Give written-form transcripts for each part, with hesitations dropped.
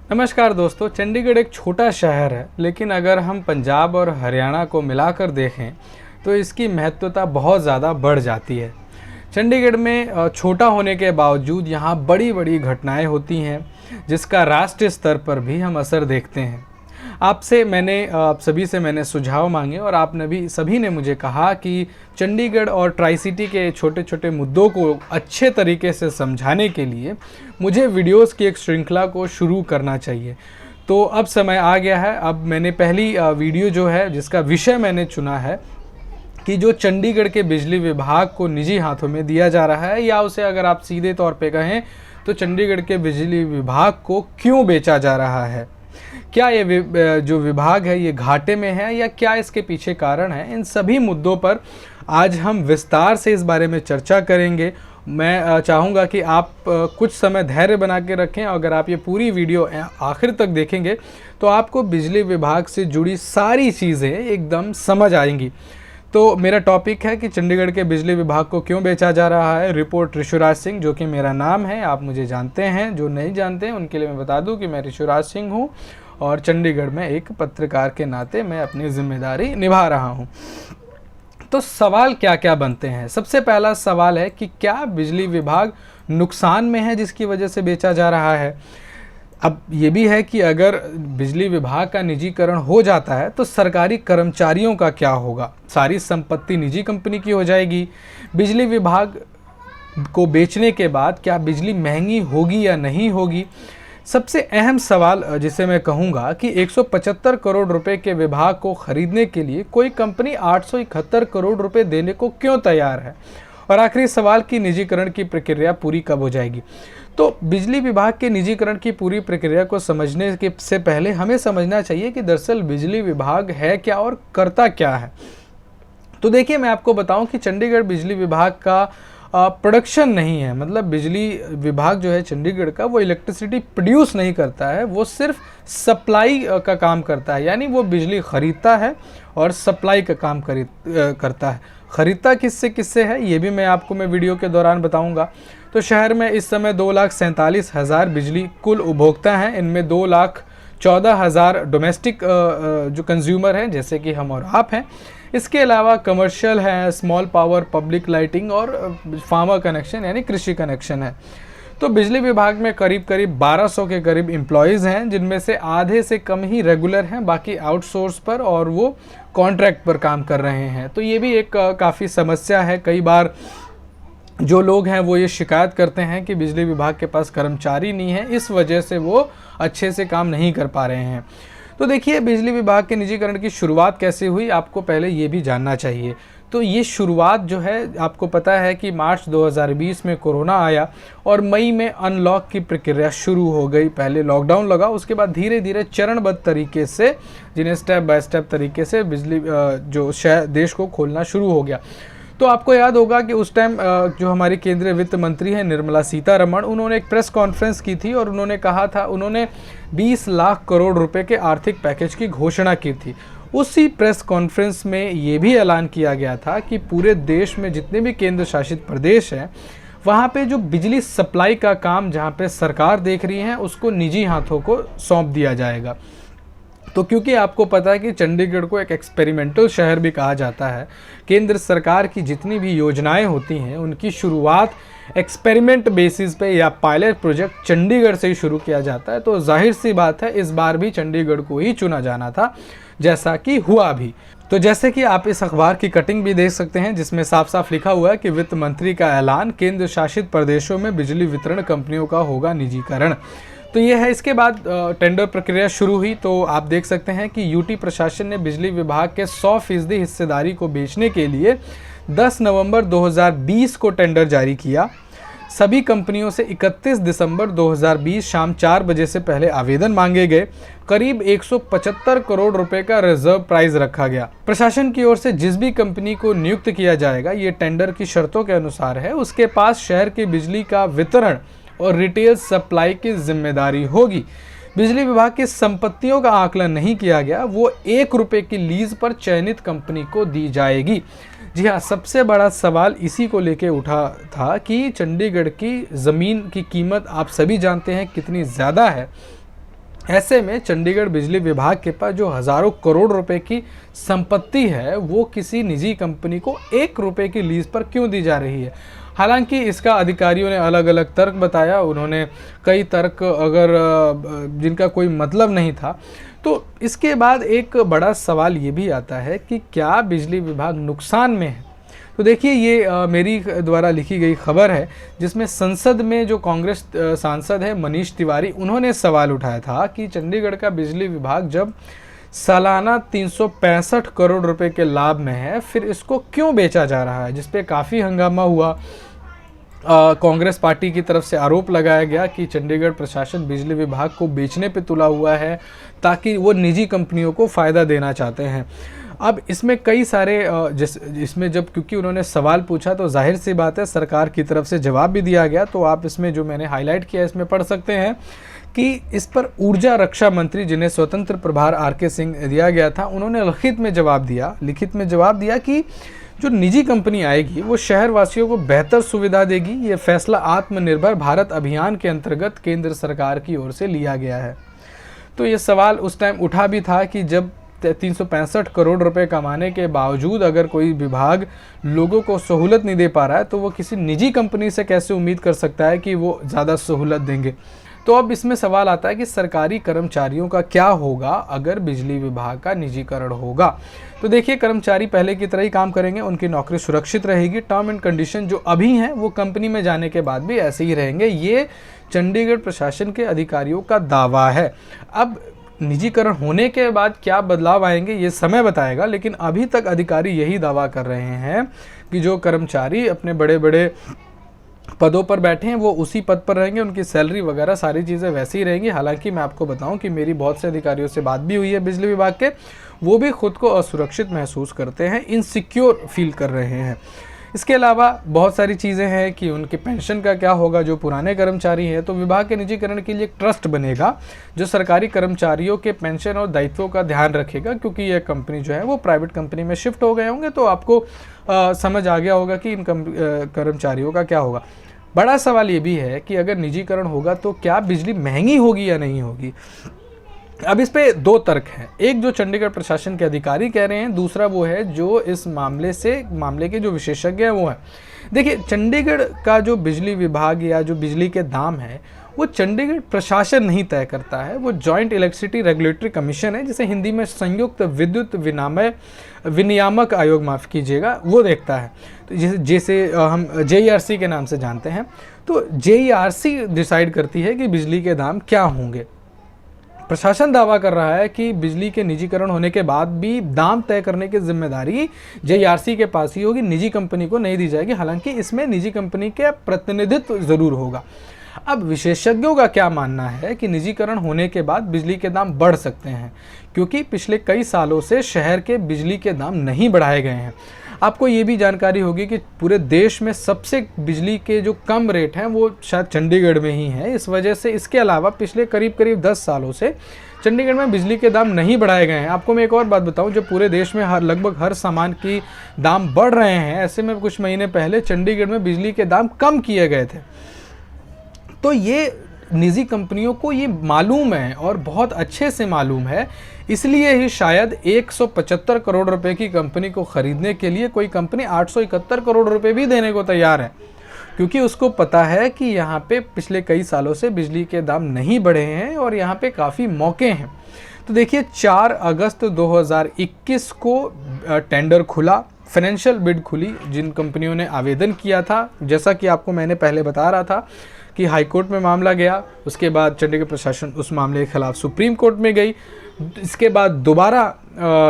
नमस्कार दोस्तों। चंडीगढ़ एक छोटा शहर है, लेकिन अगर हम पंजाब और हरियाणा को मिलाकर देखें तो इसकी महत्वता बहुत ज़्यादा बढ़ जाती है। चंडीगढ़ में छोटा होने के बावजूद यहाँ बड़ी बड़ी घटनाएं होती हैं, जिसका राष्ट्रीय स्तर पर भी हम असर देखते हैं। आप सभी से मैंने सुझाव मांगे और आपने भी सभी ने मुझे कहा कि चंडीगढ़ और ट्राई सिटी के छोटे छोटे मुद्दों को अच्छे तरीके से समझाने के लिए मुझे वीडियोस की एक श्रृंखला को शुरू करना चाहिए। तो अब समय आ गया है। अब मैंने पहली वीडियो जो है, जिसका विषय मैंने चुना है कि जो चंडीगढ़ के बिजली विभाग को निजी हाथों में दिया जा रहा है, या उसे अगर आप सीधे तौर पे कहें तो चंडीगढ़ के बिजली विभाग को क्यों बेचा जा रहा है। क्या ये जो विभाग है ये घाटे में है या क्या इसके पीछे कारण है। इन सभी मुद्दों पर आज हम विस्तार से इस बारे में चर्चा करेंगे। मैं चाहूँगा कि आप कुछ समय धैर्य बना के रखें। अगर आप ये पूरी वीडियो आखिर तक देखेंगे तो आपको बिजली विभाग से जुड़ी सारी चीज़ें एकदम समझ आएंगी। तो मेरा टॉपिक है कि चंडीगढ़ के बिजली विभाग को क्यों बेचा जा रहा है। रिपोर्ट ऋषुराज सिंह, जो कि मेरा नाम है, आप मुझे जानते हैं। जो नहीं जानते हैं उनके लिए मैं बता दूं कि मैं ऋषुराज सिंह हूं और चंडीगढ़ में एक पत्रकार के नाते मैं अपनी जिम्मेदारी निभा रहा हूं। तो सवाल क्या क्या बनते हैं। सबसे पहला सवाल है कि क्या बिजली विभाग नुकसान में है जिसकी वजह से बेचा जा रहा है। अब ये भी है कि अगर बिजली विभाग का निजीकरण हो जाता है तो सरकारी कर्मचारियों का क्या होगा। सारी संपत्ति निजी कंपनी की हो जाएगी। बिजली विभाग को बेचने के बाद क्या बिजली महंगी होगी या नहीं होगी। सबसे अहम सवाल जिसे मैं कहूँगा कि 175 करोड़ रुपए के विभाग को खरीदने के लिए कोई कंपनी 871 करोड़ रुपए देने को क्यों तैयार है। और आखिरी सवाल कि निजीकरण की प्रक्रिया पूरी कब हो जाएगी। तो बिजली विभाग के निजीकरण की पूरी प्रक्रिया को समझने के से पहले हमें समझना चाहिए कि दरअसल बिजली विभाग है क्या और करता क्या है। तो देखिए, मैं आपको बताऊं कि चंडीगढ़ बिजली विभाग का प्रोडक्शन नहीं है। मतलब बिजली विभाग जो है चंडीगढ़ का, वो इलेक्ट्रिसिटी प्रोड्यूस नहीं करता है, वो सिर्फ सप्लाई का काम करता है। यानी वो बिजली खरीदता है और सप्लाई का काम करता है। ख़रीदता किससे किससे है ये भी मैं वीडियो के दौरान बताऊंगा। तो शहर में इस समय 2,47,000 बिजली कुल उपभोक्ता हैं। इनमें 2,14,000 डोमेस्टिक जो कंज्यूमर हैं, जैसे कि हम और आप हैं। इसके अलावा कमर्शियल है, स्मॉल पावर, पब्लिक लाइटिंग और फार्मर कनेक्शन यानी कृषि कनेक्शन है। तो बिजली विभाग में करीब 1200 के करीब एम्प्लॉयज़ हैं, जिनमें से आधे से कम ही रेगुलर हैं, बाकी आउटसोर्स पर और वो कॉन्ट्रैक्ट पर काम कर रहे हैं। तो ये भी एक काफ़ी समस्या है। कई बार जो लोग हैं वो ये शिकायत करते हैं कि बिजली विभाग के पास कर्मचारी नहीं है, इस वजह से वो अच्छे से काम नहीं कर पा रहे हैं। तो देखिए, बिजली विभाग के निजीकरण की शुरुआत कैसे हुई, आपको पहले ये भी जानना चाहिए। तो ये शुरुआत जो है, आपको पता है कि मार्च 2020 में कोरोना आया और मई में अनलॉक की प्रक्रिया शुरू हो गई। पहले लॉकडाउन लगा, उसके बाद धीरे धीरे चरणबद्ध तरीके से, जिन्हें स्टेप बाय स्टेप तरीके से बिजली जो देश को खोलना शुरू हो गया। तो आपको याद होगा कि उस टाइम जो हमारी केंद्रीय वित्त मंत्री हैं निर्मला सीतारमण, उन्होंने एक प्रेस कॉन्फ्रेंस की थी और उन्होंने कहा था, उन्होंने 20 लाख करोड़ रुपए के आर्थिक पैकेज की घोषणा की थी। उसी प्रेस कॉन्फ्रेंस में ये भी ऐलान किया गया था कि पूरे देश में जितने भी केंद्र शासित प्रदेश हैं, वहाँ पे जो बिजली सप्लाई का काम जहाँ पे सरकार देख रही है, उसको निजी हाथों को सौंप दिया जाएगा। तो क्योंकि आपको पता है कि चंडीगढ़ को एक एक्सपेरिमेंटल शहर भी कहा जाता है, केंद्र सरकार की जितनी भी योजनाएं होती हैं उनकी शुरुआत एक्सपेरिमेंट बेसिस पे या पायलट प्रोजेक्ट चंडीगढ़ से ही शुरू किया जाता है। तो जाहिर सी बात है इस बार भी चंडीगढ़ को ही चुना जाना था, जैसा कि हुआ भी। तो जैसे कि आप इस अखबार की कटिंग भी देख सकते हैं, जिसमें साफ साफ लिखा हुआ है कि वित्त मंत्री का ऐलान, केंद्र शासित प्रदेशों में बिजली वितरण कंपनियों का होगा निजीकरण। तो ये है। इसके बाद टेंडर प्रक्रिया शुरू हुई। तो आप देख सकते हैं कि यूटी प्रशासन ने बिजली विभाग के 100% हिस्सेदारी को बेचने के लिए 10 नवंबर 2020 को टेंडर जारी किया। सभी कंपनियों से 31 दिसंबर 2020 शाम 4 बजे से पहले आवेदन मांगे गए। करीब 175 करोड़ रुपए का रिजर्व प्राइस रखा गया। प्रशासन की ओर से जिस भी कंपनी को नियुक्त किया जाएगा, ये टेंडर की शर्तों के अनुसार है, उसके पास शहर की बिजली का वितरण और रिटेल सप्लाई की जिम्मेदारी होगी। बिजली विभाग की संपत्तियों का आकलन नहीं किया गया, वो 1 रुपए की लीज पर चयनित कंपनी को दी जाएगी। जी हाँ, सबसे बड़ा सवाल इसी को लेके उठा था कि चंडीगढ़ की ज़मीन की कीमत आप सभी जानते हैं कितनी ज़्यादा है। ऐसे में चंडीगढ़ बिजली विभाग के पास जो हज़ारों करोड़ रुपए की संपत्ति है वो किसी निजी कंपनी को 1 रुपए की लीज पर क्यों दी जा रही है। हालांकि इसका अधिकारियों ने अलग अलग तर्क बताया, उन्होंने कई तर्क जिनका कोई मतलब नहीं था। तो इसके बाद एक बड़ा सवाल ये भी आता है कि क्या बिजली विभाग नुकसान में है। तो देखिए, ये मेरी द्वारा लिखी गई खबर है जिसमें संसद में जो कांग्रेस सांसद है मनीष तिवारी, उन्होंने सवाल उठाया था कि चंडीगढ़ का बिजली विभाग जब सालाना 365 करोड़ रुपए के लाभ में है, फिर इसको क्यों बेचा जा रहा है, जिस पे काफ़ी हंगामा हुआ। कांग्रेस पार्टी की तरफ से आरोप लगाया गया कि चंडीगढ़ प्रशासन बिजली विभाग को बेचने पे तुला हुआ है ताकि वो निजी कंपनियों को फ़ायदा देना चाहते हैं। अब इसमें कई सारे इसमें जब क्योंकि उन्होंने सवाल पूछा तो जाहिर सी बात है सरकार की तरफ से जवाब भी दिया गया। तो आप इसमें जो मैंने हाईलाइट किया इसमें पढ़ सकते हैं कि इस पर ऊर्जा रक्षा मंत्री, जिन्हें स्वतंत्र प्रभार आर.के. सिंह दिया गया था, उन्होंने लिखित में जवाब दिया कि जो निजी कंपनी आएगी वो शहर वासियों को बेहतर सुविधा देगी। ये फैसला आत्मनिर्भर भारत अभियान के अंतर्गत केंद्र सरकार की ओर से लिया गया है। तो ये सवाल उस टाइम उठा भी था कि जब 365 करोड़ रुपए कमाने के बावजूद अगर कोई विभाग लोगों को सहूलत नहीं दे पा रहा है तो वो किसी निजी कंपनी से कैसे उम्मीद कर सकता है कि वो ज़्यादा सहूलत देंगे। तो अब इसमें सवाल आता है कि सरकारी कर्मचारियों का क्या होगा अगर बिजली विभाग का निजीकरण होगा। तो देखिए, कर्मचारी पहले की तरह ही काम करेंगे, उनकी नौकरी सुरक्षित रहेगी, टर्म एंड कंडीशन जो अभी हैं वो कंपनी में जाने के बाद भी ऐसे ही रहेंगे। ये चंडीगढ़ प्रशासन के अधिकारियों का दावा है। अब निजीकरण होने के बाद क्या बदलाव आएंगे ये समय बताएगा, लेकिन अभी तक अधिकारी यही दावा कर रहे हैं कि जो कर्मचारी अपने बड़े बड़े पदों पर बैठे हैं वो उसी पद पर रहेंगे, उनकी सैलरी वगैरह सारी चीज़ें वैसी ही रहेंगी। हालांकि मैं आपको बताऊं कि मेरी बहुत से अधिकारियों से बात भी हुई है बिजली विभाग के, वो भी खुद को असुरक्षित महसूस करते हैं, इनसिक्योर फील कर रहे हैं। इसके अलावा बहुत सारी चीज़ें हैं कि उनके पेंशन का क्या होगा जो पुराने कर्मचारी हैं। तो विभाग के निजीकरण के लिए एक ट्रस्ट बनेगा जो सरकारी कर्मचारियों के पेंशन और दायित्वों का ध्यान रखेगा, क्योंकि यह कंपनी जो है वो प्राइवेट कंपनी में शिफ्ट हो गए होंगे। तो आपको समझ आ गया होगा कि इन कर्मचारियों का क्या होगा। बड़ा सवाल ये भी है कि अगर निजीकरण होगा तो क्या बिजली महंगी होगी या नहीं होगी। अब इस पे दो तर्क हैं, एक जो चंडीगढ़ प्रशासन के अधिकारी कह रहे हैं, दूसरा वो है जो इस मामले के जो विशेषज्ञ हैं वो है। देखिए, चंडीगढ़ का जो बिजली विभाग या जो बिजली के दाम है वो चंडीगढ़ प्रशासन नहीं तय करता है, वो जॉइंट इलेक्ट्रिसिटी रेगुलेटरी कमीशन है, जिसे हिंदी में संयुक्त विद्युत विनियामक आयोग, माफ़ कीजिएगा, वो देखता है। तो जैसे हम JERC के नाम से जानते हैं, तो JERC डिसाइड करती है कि बिजली के दाम क्या होंगे। प्रशासन दावा कर रहा है कि बिजली के निजीकरण होने के बाद भी दाम तय करने की जिम्मेदारी JERC के पास ही होगी, निजी कंपनी को नहीं दी जाएगी। हालांकि इसमें निजी कंपनी के प्रतिनिधित्व जरूर होगा। अब विशेषज्ञों का क्या मानना है कि निजीकरण होने के बाद बिजली के दाम बढ़ सकते हैं, क्योंकि पिछले कई सालों से शहर के बिजली के दाम नहीं बढ़ाए गए हैं। आपको ये भी जानकारी होगी कि पूरे देश में सबसे बिजली के जो कम रेट हैं वो शायद चंडीगढ़ में ही है। इस वजह से इसके अलावा पिछले करीब 10 सालों से चंडीगढ़ में बिजली के दाम नहीं बढ़ाए गए हैं। आपको मैं एक और बात बताऊं, जब पूरे देश में लगभग हर सामान की दाम बढ़ रहे हैं, ऐसे में कुछ महीने पहले चंडीगढ़ में बिजली के दाम कम किए गए थे। तो ये निजी कंपनियों को ये मालूम है और बहुत अच्छे से मालूम है, इसलिए ही शायद 175 करोड़ रुपए की कंपनी को खरीदने के लिए कोई कंपनी 871 करोड़ रुपए भी देने को तैयार है, क्योंकि उसको पता है कि यहाँ पे पिछले कई सालों से बिजली के दाम नहीं बढ़े हैं और यहाँ पे काफ़ी मौके हैं। तो देखिए, 4 अगस्त 2021 को टेंडर खुला, फाइनेंशियल बिड खुली, जिन कंपनियों ने आवेदन किया था। जैसा कि आपको मैंने पहले बता रहा था कि हाई कोर्ट में मामला गया, उसके बाद चंडीगढ़ प्रशासन उस मामले के खिलाफ सुप्रीम कोर्ट में गई। इसके बाद दोबारा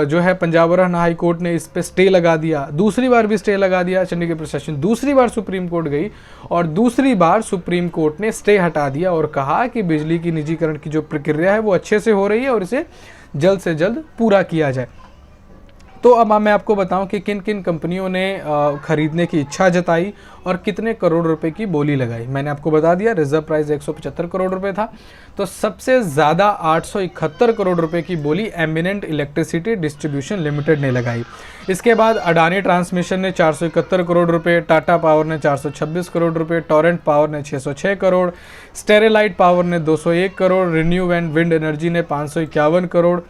जो है पंजाब और हरियाणा हाई कोर्ट ने इस पे स्टे लगा दिया, दूसरी बार भी स्टे लगा दिया। चंडीगढ़ प्रशासन दूसरी बार सुप्रीम कोर्ट गई और दूसरी बार सुप्रीम कोर्ट ने स्टे हटा दिया और कहा कि बिजली की निजीकरण की जो प्रक्रिया है वो अच्छे से हो रही है और इसे जल्द से जल्द पूरा किया जाए। तो अब मैं आपको बताऊं कि किन किन कंपनियों ने खरीदने की इच्छा जताई और कितने करोड़ रुपए की बोली लगाई। मैंने आपको बता दिया रिजर्व प्राइस 175 करोड़ रुपए था। तो सबसे ज़्यादा 871 करोड़ रुपए की बोली एमिनेंट इलेक्ट्रिसिटी डिस्ट्रीब्यूशन लिमिटेड ने लगाई। इसके बाद अडानी ट्रांसमिशन ने 471 करोड़ रुपए, टाटा पावर ने 426 करोड़ रुपए, टोरेंट पावर ने 606 करोड़, स्टेरिलाइट पावर ने 201 crore, renew and wind energy ने 551 crore,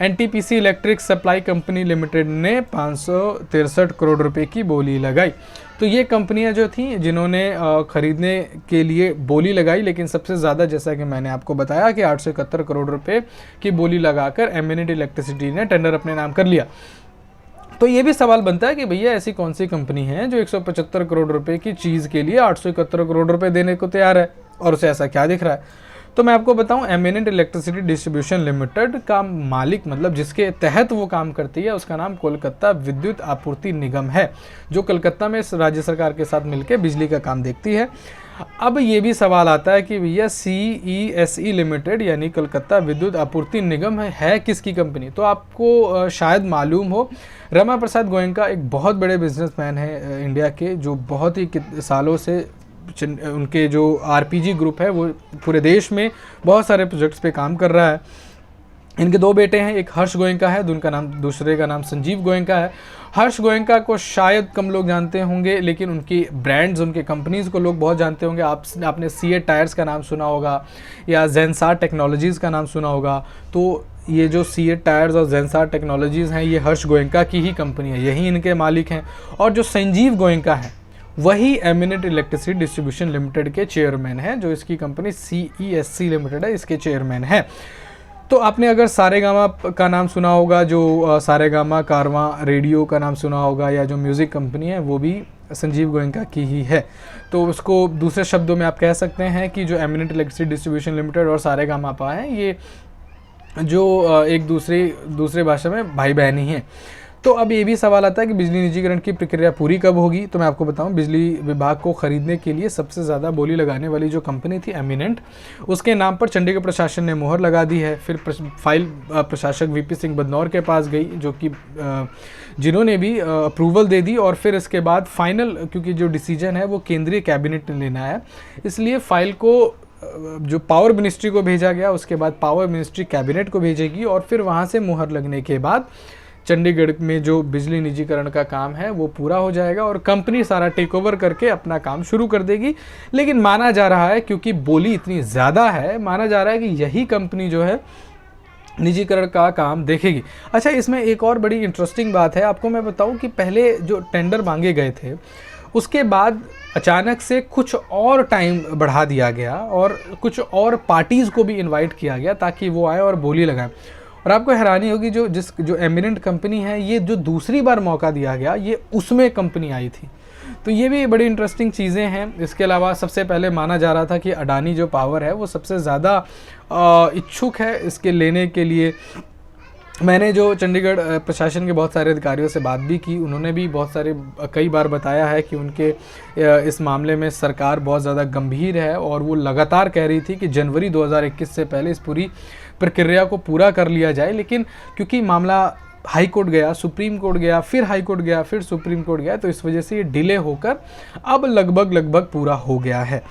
NTPC electric supply company limited ने 563 करोड़ रुपए की बोली लगाई। तो ये कंपनियां जो थी जिन्होंने खरीदने के लिए बोली लगाई, लेकिन सबसे ज़्यादा जैसा कि मैंने आपको बताया कि 871 करोड़ रुपए की बोली लगाकर एमिनेंट इलेक्ट्रिसिटी ने टेंडर अपने नाम कर लिया। तो ये भी सवाल बनता है कि भैया ऐसी कौन सी कंपनी है जो 175 करोड़ रुपए की चीज़ के लिए 871 करोड़ रुपए देने को तैयार है, और उसे ऐसा क्या दिख रहा है। तो मैं आपको बताऊं, एमिनेंट इलेक्ट्रिसिटी डिस्ट्रीब्यूशन लिमिटेड का मालिक, मतलब जिसके तहत वो काम करती है, उसका नाम कोलकाता विद्युत आपूर्ति निगम है, जो कलकत्ता में राज्य सरकार के साथ मिलकर बिजली का काम देखती है। अब ये भी सवाल आता है कि भैया CESE लिमिटेड यानी कलकत्ता विद्युत आपूर्ति निगम है किसकी कंपनी। तो आपको शायद मालूम हो, रमा प्रसाद गोयनका एक बहुत बड़े बिजनेसमैन है इंडिया के, जो बहुत ही सालों से उनके जो RPG ग्रुप है वो पूरे देश में बहुत सारे प्रोजेक्ट्स पे काम कर रहा है। इनके 2 बेटे हैं, एक हर्ष गोयनका है, दूसरे का नाम संजीव गोयनका है। हर्ष गोयनका को शायद कम लोग जानते होंगे, लेकिन उनकी ब्रांड्स, उनके कंपनीज़ को लोग बहुत जानते होंगे। आपने सीएट टायर्स का नाम सुना होगा या जेनसार टेक्नोलॉजीज़ का नाम सुना होगा। तो ये जो सीएट टायर्स और जेनसार टेक्नोलॉजीज़ हैं, ये हर्ष गोयनका की ही कंपनी है, यही इनके मालिक हैं। और जो संजीव गोयनका है वही एमिनेंट इलेक्ट्रिसिटी डिस्ट्रीब्यूशन लिमिटेड के चेयरमैन हैं, जो इसकी कंपनी CESE लिमिटेड है, इसके चेयरमैन है। तो आपने अगर सारेगामा का नाम सुना होगा, जो सारेगामा कारवां रेडियो का नाम सुना होगा, या जो म्यूज़िक कंपनी है वो भी संजीव गोयनका की ही है। तो उसको दूसरे शब्दों में आप कह सकते हैं कि जो एमिनेंट इलेक्ट्रिसिटी डिस्ट्रीब्यूशन लिमिटेड और सारेगामापा हैं, ये जो एक दूसरे भाषा में भाई बहन ही हैं। तो अब ये भी सवाल आता है कि बिजली निजीकरण की प्रक्रिया पूरी कब होगी। तो मैं आपको बताऊं, बिजली विभाग को खरीदने के लिए सबसे ज़्यादा बोली लगाने वाली जो कंपनी थी एमिनेंट, उसके नाम पर चंडीगढ़ प्रशासन ने मोहर लगा दी है। फिर फाइल प्रशासक VP सिंह बदनौर के पास गई, जो कि जिन्होंने भी अप्रूवल दे दी। और फिर इसके बाद फाइनल, क्योंकि जो डिसीजन है वो केंद्रीय कैबिनेट ने लेना है, इसलिए फाइल को जो पावर मिनिस्ट्री को भेजा गया, उसके बाद पावर मिनिस्ट्री कैबिनेट को भेजेगी, और फिर वहाँ से मुहर लगने के बाद चंडीगढ़ में जो बिजली निजीकरण का काम है वो पूरा हो जाएगा और कंपनी सारा टेक ओवर करके अपना काम शुरू कर देगी। लेकिन माना जा रहा है, क्योंकि बोली इतनी ज़्यादा है, माना जा रहा है कि यही कंपनी जो है निजीकरण का काम देखेगी। अच्छा, इसमें एक और बड़ी इंटरेस्टिंग बात है, आपको मैं बताऊं कि पहले जो टेंडर मांगे गए थे, उसके बाद अचानक से कुछ और टाइम बढ़ा दिया गया और कुछ और पार्टीज़ को भी इनवाइट किया गया ताकि वो आए और बोली लगाएं। और आपको हैरानी होगी, जो एमिनेंट कंपनी है, ये जो दूसरी बार मौका दिया गया, ये उसमें कंपनी आई थी। तो ये भी बड़ी इंटरेस्टिंग चीज़ें हैं। इसके अलावा सबसे पहले माना जा रहा था कि अडानी जो पावर है वो सबसे ज़्यादा इच्छुक है इसके लेने के लिए। मैंने जो चंडीगढ़ प्रशासन के बहुत सारे अधिकारियों से बात भी की, उन्होंने भी कई बार बताया है कि उनके इस मामले में सरकार बहुत ज़्यादा गंभीर है और वो लगातार कह रही थी कि जनवरी 2021 से पहले इस पूरी प्रक्रिया को पूरा कर लिया जाए। लेकिन क्योंकि मामला हाई कोर्ट गया, सुप्रीम कोर्ट गया, फिर हाई कोर्ट गया, फिर सुप्रीम कोर्ट गया, तो इस वजह से ये डिले होकर अब लगभग पूरा हो गया है।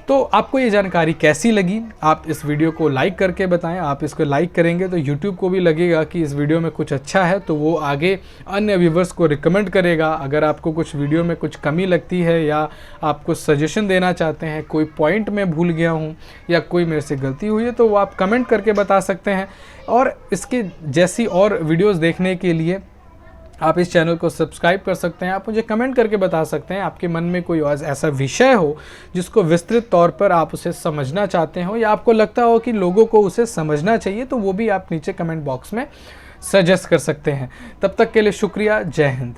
तो आपको ये जानकारी कैसी लगी, आप इस वीडियो को लाइक करके बताएं। आप इसको लाइक करेंगे तो YouTube को भी लगेगा कि इस वीडियो में कुछ अच्छा है, तो वो आगे अन्य व्यूवर्स को रिकमेंड करेगा। अगर आपको कुछ वीडियो में कुछ कमी लगती है या आप कुछ सजेशन देना चाहते हैं, कोई पॉइंट मैं भूल गया हूँ या कोई मेरे से गलती हुई है, तो वो आप कमेंट करके बता सकते हैं। और इसके जैसी और वीडियोज़ देखने के लिए आप इस चैनल को सब्सक्राइब कर सकते हैं। आप मुझे कमेंट करके बता सकते हैं आपके मन में कोई ऐसा विषय हो जिसको विस्तृत तौर पर आप उसे समझना चाहते हो या आपको लगता हो कि लोगों को उसे समझना चाहिए, तो वो भी आप नीचे कमेंट बॉक्स में सजेस्ट कर सकते हैं। तब तक के लिए शुक्रिया। जय हिंद।